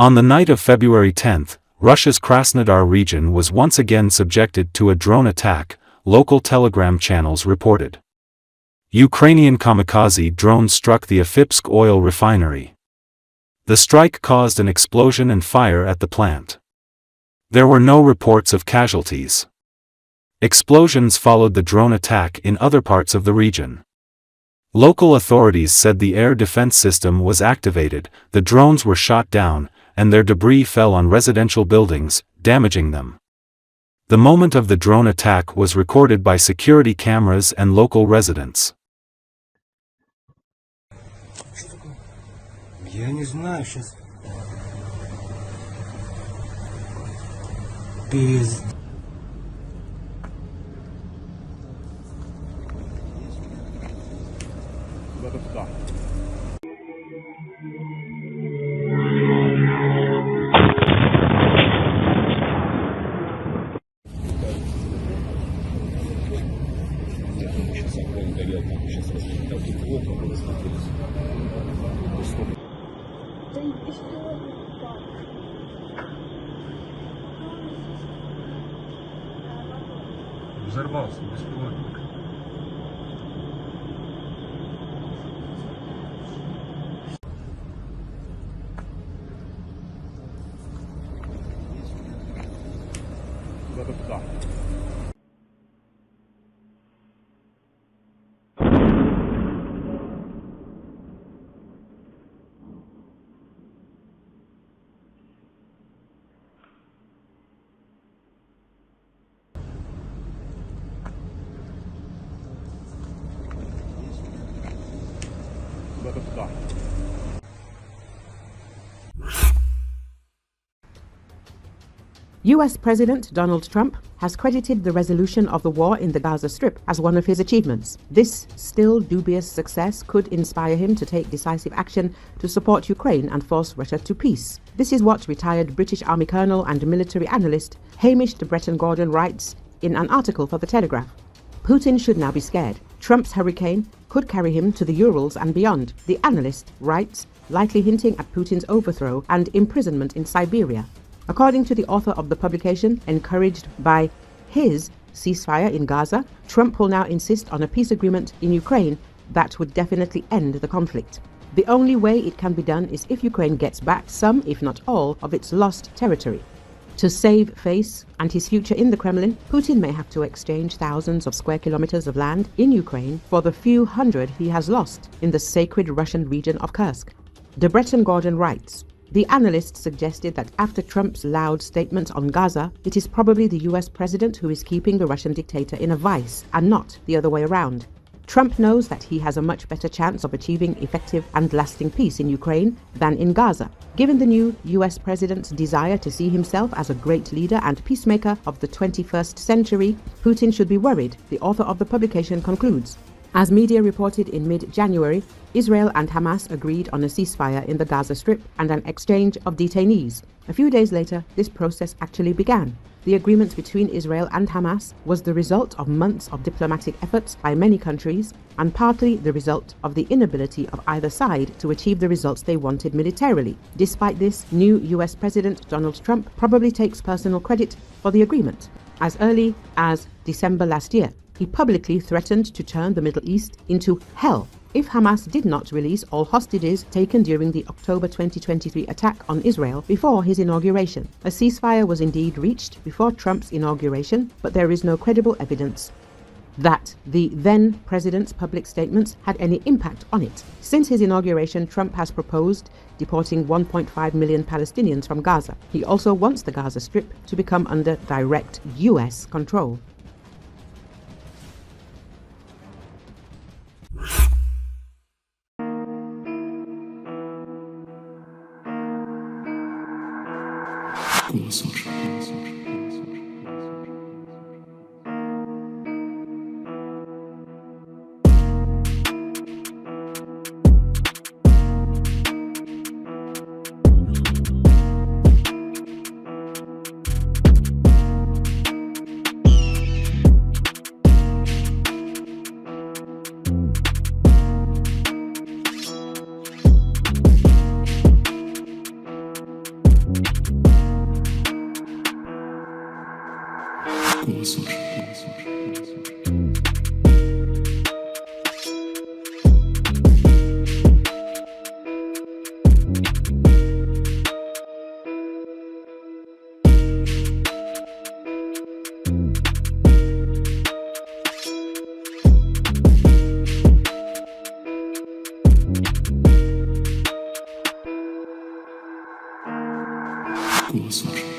On the night of February 10, Russia's Krasnodar region was once again subjected to a drone attack, local telegram channels reported. Ukrainian kamikaze drones struck the Afipsk oil refinery. The strike caused an explosion and fire at the plant. There were no reports of casualties. Explosions followed the drone attack in other parts of the region. Local authorities said the air defense system was activated, the drones were shot down, and their debris fell on residential buildings, damaging them. The moment of the drone attack was recorded by security cameras and local residents. Я не знаю, сейчас. Взорвался беспилотник. Куда-то туда. US President Donald Trump has credited the resolution of the war in the Gaza Strip as one of his achievements. This still dubious success could inspire him to take decisive action to support Ukraine and force Russia to peace. This is what retired British Army Colonel and military analyst Hamish de Bretton-Gordon writes in an article for The Telegraph. Putin should now be scared. Trump's hurricane could carry him to the Urals and beyond, the analyst writes, lightly hinting at Putin's overthrow and imprisonment in Siberia. According to the author of the publication, encouraged by his ceasefire in Gaza, Trump will now insist on a peace agreement in Ukraine that would definitely end the conflict. The only way it can be done is if Ukraine gets back some, if not all, of its lost territory. To save face and his future in the Kremlin, Putin may have to exchange thousands of square kilometers of land in Ukraine for the few hundred he has lost in the sacred Russian region of Kursk. De Bretton-Gordon writes, the analyst suggested that after Trump's loud statements on Gaza, it is probably the US president who is keeping the Russian dictator in a vice, and not the other way around. Trump knows that he has a much better chance of achieving effective and lasting peace in Ukraine than in Gaza. Given the new US president's desire to see himself as a great leader and peacemaker of the 21st century, Putin should be worried, the author of the publication concludes. As media reported in mid-January, Israel and Hamas agreed on a ceasefire in the Gaza Strip and an exchange of detainees. A few days later, this process actually began. The agreement between Israel and Hamas was the result of months of diplomatic efforts by many countries, and partly the result of the inability of either side to achieve the results they wanted militarily. Despite this, new US President Donald Trump probably takes personal credit for the agreement. As early as December last year, he publicly threatened to turn the Middle East into hell if Hamas did not release all hostages taken during the October 2023 attack on Israel before his inauguration. A ceasefire was indeed reached before Trump's inauguration, but there is no credible evidence that the then president's public statements had any impact on it. Since his inauguration, Trump has proposed deporting 1.5 million Palestinians from Gaza. He also wants the Gaza Strip to become under direct US control. Kherson.